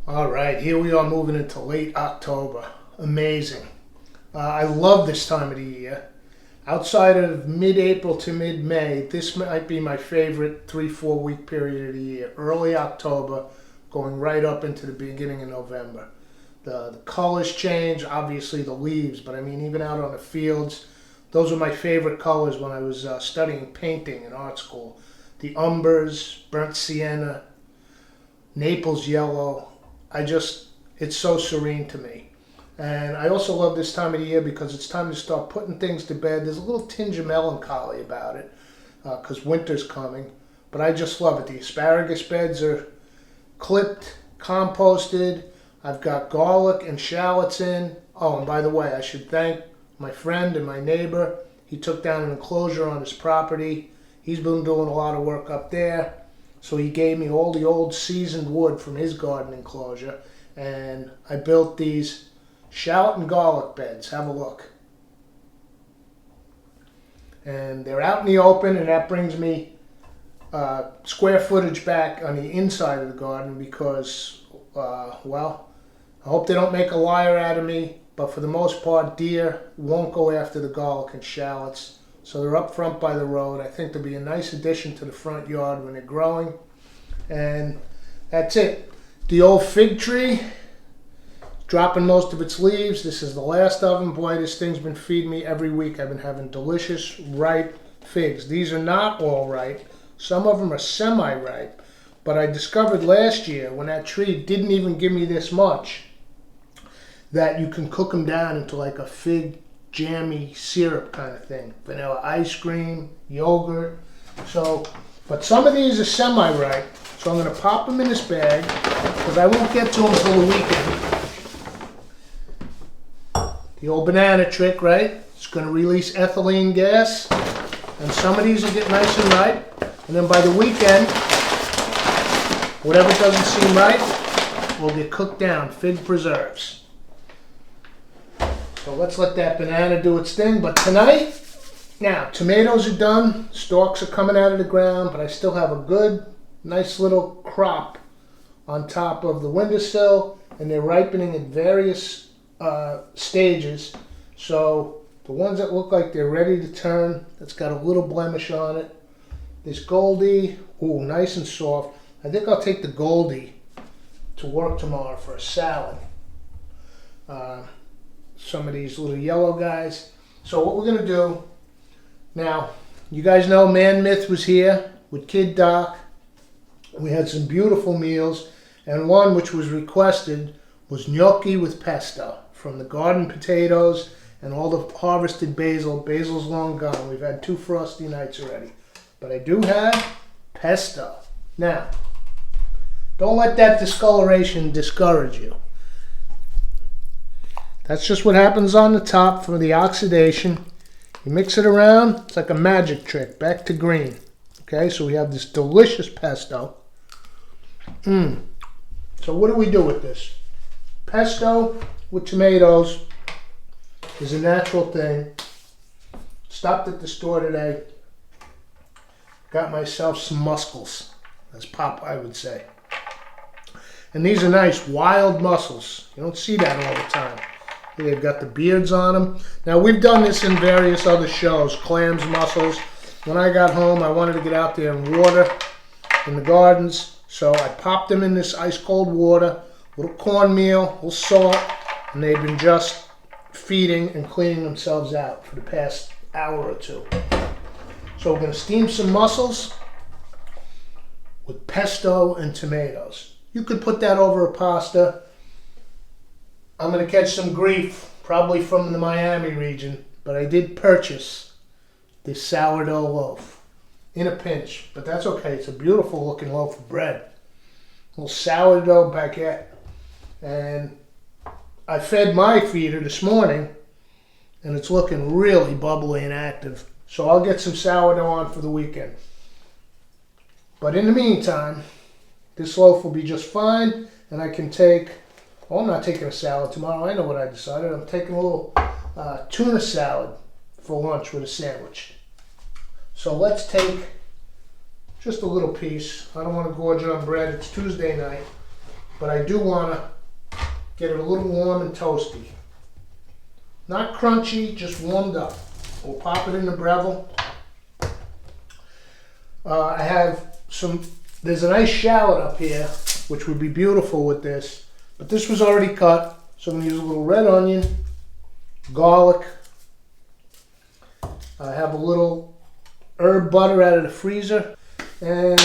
All right, here we are moving into late October. Amazing. I love this time of the year. Outside of mid-April to mid-May, this might be my favorite 3-4 week period of the year. Early October, going right up into the beginning of November. The colors change, obviously the leaves, but I mean even out on the fields, those were my favorite colors when I was studying painting in art school. The umbers, burnt sienna, Naples yellow. It's so serene to me. And I also love this time of the year because it's time to start putting things to bed. There's a little tinge of melancholy about it because winter's coming. But I just love it. The asparagus beds are clipped, composted. I've got garlic and shallots in. Oh, and by the way, I should thank my friend and my neighbor. He took down an enclosure on his property. He's been doing a lot of work up there. So he gave me all the old seasoned wood from his garden enclosure. And I built these shallot and garlic beds. Have a look. And they're out in the open, and that brings me square footage back on the inside of the garden because, well, I hope they don't make a liar out of me, but for the most part, deer won't go after the garlic and shallots. So they're up front by the road. I think they'll be a nice addition to the front yard when they're growing. And that's it. The old fig tree, dropping most of its leaves. This is the last of them. Boy, this thing's been feeding me every week. I've been having delicious, ripe figs. These are not all ripe. Some of them are semi-ripe. But I discovered last year, when that tree didn't even give me this much, that you can cook them down into like a fig jammy syrup kind of thing. Vanilla ice cream, yogurt. But some of these are semi-ripe. So I'm going to pop them in this bag because I won't get to them until the weekend. The old banana trick, right? It's going to release ethylene gas. And some of these will get nice and ripe. And then by the weekend, whatever doesn't seem right will get cooked down. Fig preserves. So let's let that banana do its thing. But tonight, now, tomatoes are done. Stalks are coming out of the ground. But I still have a good, nice little crop on top of the windowsill. And they're ripening at various stages. So the ones that look like they're ready to turn, that's got a little blemish on it. This Goldie, ooh, nice and soft. I think I'll take the Goldie to work tomorrow for a salad. Some of these little yellow guys. So what we're going to do, now, you guys know Man Myth was here with Kid Doc. We had some beautiful meals, and one which was requested was gnocchi with pesto from the garden potatoes and all the harvested basil. Basil's long gone. We've had 2 frosty nights already. But I do have pesto. Now, don't let that discoloration discourage you. That's just what happens on the top from the oxidation. You mix it around, it's like a magic trick, back to green. Okay, so we have this delicious pesto. So what do we do with this? Pesto with tomatoes is a natural thing. Stopped at the store today. Got myself some mussels, as Popeye would say. And these are nice wild mussels. You don't see that all the time. They've got the beards on them. Now, we've done this in various other shows, clams, mussels. When I got home, I wanted to get out there and water in the gardens. So I popped them in this ice cold water, a little cornmeal, a little salt, and they've been just feeding and cleaning themselves out for the past hour or 2. So we're going to steam some mussels with pesto and tomatoes. You could put that over a pasta. I'm going to catch some grief, probably from the Miami region, but I did purchase this sourdough loaf in a pinch, but that's okay. It's a beautiful looking loaf of bread. A little sourdough baguette. And I fed my feeder this morning, and it's looking really bubbly and active. So I'll get some sourdough on for the weekend. But in the meantime, this loaf will be just fine, and I can take... Oh, I'm not taking a salad tomorrow. I know what I decided. I'm taking a little tuna salad for lunch with a sandwich. So let's take just a little piece. I don't want to gorge on bread. It's Tuesday night. but I do want to get it a little warm and toasty. Not crunchy, just warmed up. We'll pop it in the Breville. I have there's a nice shallot up here, which would be beautiful with this, but this was already cut, so I'm going to use a little red onion, garlic. I have a little herb butter out of the freezer, and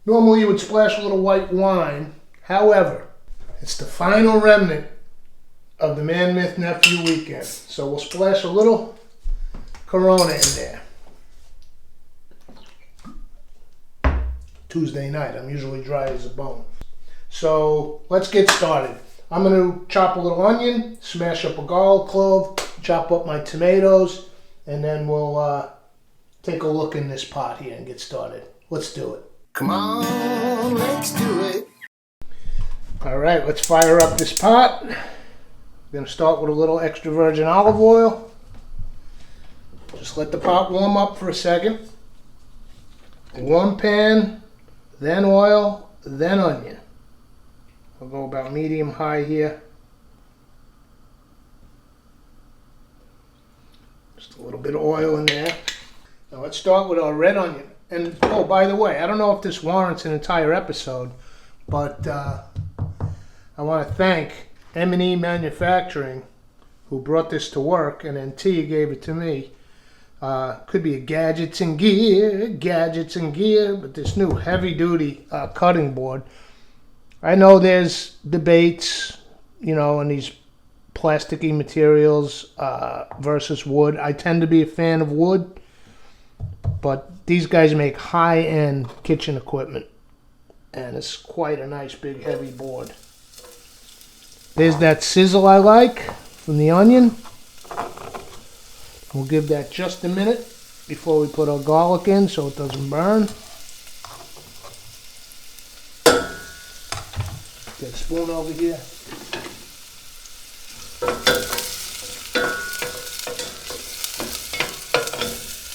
normally you would splash a little white wine. However, it's the final remnant of the Man Myth Nephew weekend, so we'll splash a little Corona in there. Tuesday night, I'm usually dry as a bone. So let's get started. I'm going to chop a little onion, smash up a garlic clove, chop up my tomatoes, and then we'll take a look in this pot here and get started. Let's do it. Come on, let's do it. All right, let's fire up this pot. I'm going to start with a little extra virgin olive oil. Just let the pot warm up for a second. Warm pan, then oil, then onion. We'll go about medium-high here. Just a little bit of oil in there. Now let's start with our red onion. And oh, by the way, I don't know if this warrants an entire episode, but I want to thank M&E Manufacturing, who brought this to work, and then T gave it to me. Could be a gadgets and gear, but this new heavy-duty cutting board. I know there's debates, you know, in these plasticky materials versus wood. I tend to be a fan of wood, but these guys make high-end kitchen equipment, and it's quite a nice, big, heavy board. There's that sizzle I like from the onion. We'll give that just a minute before we put our garlic in so it doesn't burn. Get a spoon over here.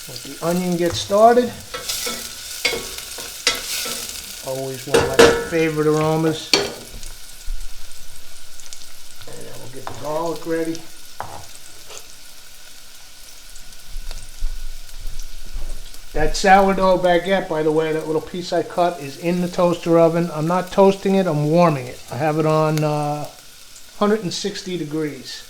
Let the onion get started. Always one of my favorite aromas. And then we'll get the garlic ready. That sourdough baguette, by the way, that little piece I cut is in the toaster oven. I'm not toasting it, I'm warming it. I have it on 160 degrees.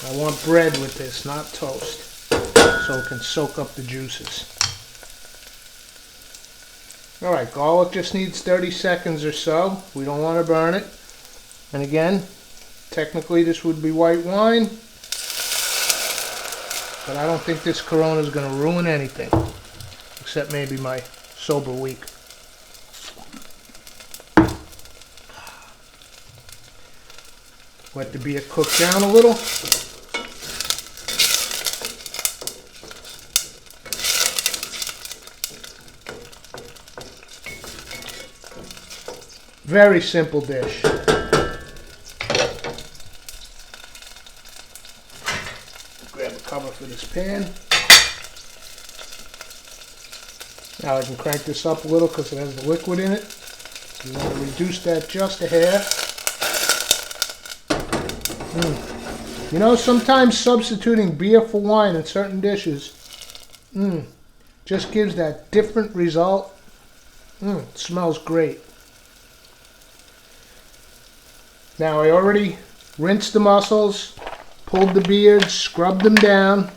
I want bread with this, not toast, so it can soak up the juices. Alright, garlic just needs 30 seconds or so. We don't want to burn it. And again, technically this would be white wine, but I don't think this Corona is going to ruin anything, except maybe my sober week. Let the beer cook down a little. Very simple dish. Grab a cover for this pan. Now I can crank this up a little because it has the liquid in it. You want to reduce that just a hair. You know, sometimes substituting beer for wine in certain dishes just gives that different result. It smells great. Now I already rinsed the mussels, pulled the beards, scrubbed them down.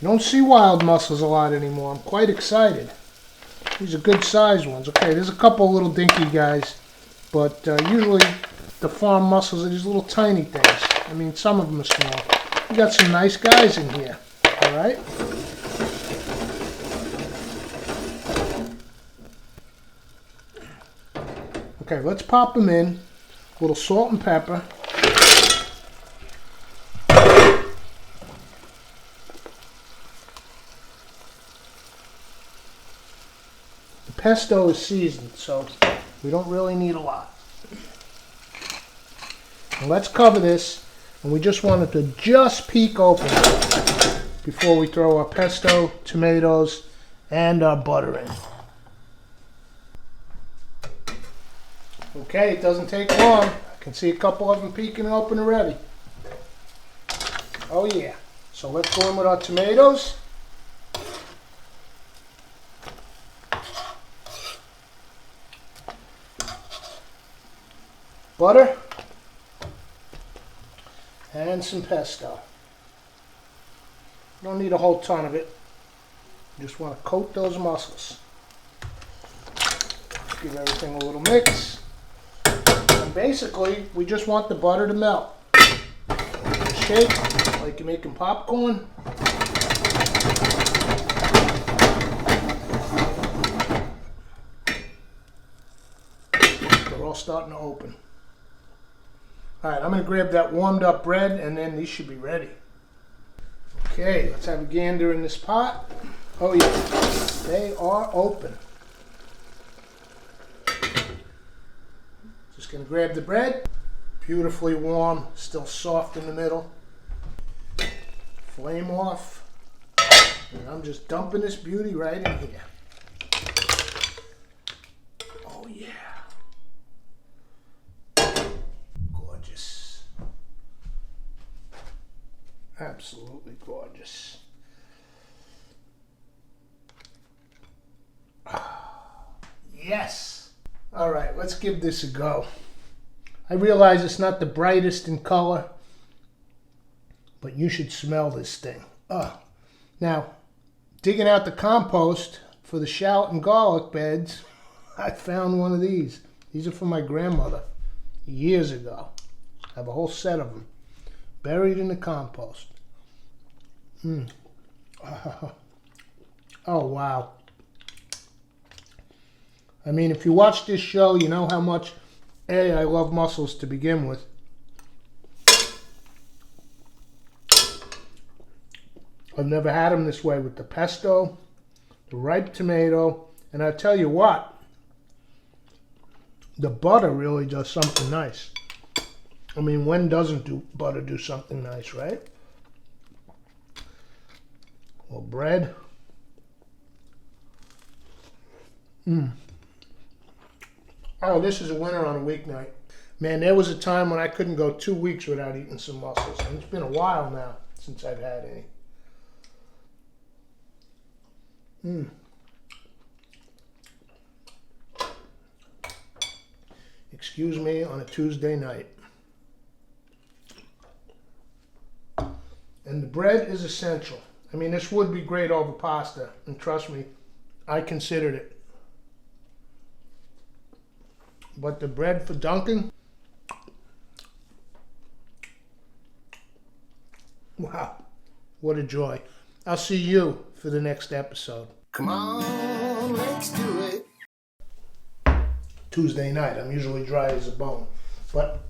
You don't see wild mussels a lot anymore. I'm quite excited. These are good sized ones. Okay, there's a couple little dinky guys, but usually the farm mussels are these little tiny things. I mean, some of them are small. We got some nice guys in here. All right. Okay, let's pop them in. A little salt and pepper. The pesto is seasoned, so we don't really need a lot. And let's cover this, and we just want it to just peek open before we throw our pesto, tomatoes, and our butter in. Okay, it doesn't take long. I can see a couple of them peeking open already. Oh yeah. So let's go in with our tomatoes. Butter. And some pesto. Don't need a whole ton of it. Just want to coat those mussels. Give everything a little mix. And basically, we just want the butter to melt. Shake like you're making popcorn. They're all starting to open. Alright, I'm going to grab that warmed up bread and then these should be ready. Okay, let's have a gander in this pot. Oh yeah, they are open. Just going to grab the bread. Beautifully warm, still soft in the middle. Flame off. And I'm just dumping this beauty right in here. Oh yeah. Gorgeous. Absolutely gorgeous. Yes. All right, let's give this a go. I realize it's not the brightest in color, but you should smell this thing. Now, digging out the compost for the shallot and garlic beds, I found one of these. These are from my grandmother years ago. I have a whole set of them buried in the compost. Oh, wow. I mean, if you watch this show, you know how much I love mussels to begin with. I've never had them this way with the pesto, the ripe tomato, and I tell you what, the butter really does something nice. I mean, when doesn't butter do something nice, right? Well, bread. Oh, this is a winner on a weeknight. Man, there was a time when I couldn't go 2 weeks without eating some mussels. And it's been a while now since I've had any. Excuse me on a Tuesday night. And the bread is essential. I mean, this would be great over pasta. And trust me, I considered it. But the bread for dunking, wow, what a joy. I'll see you for the next episode. Come on, let's do it. Tuesday night, I'm usually dry as a bone. But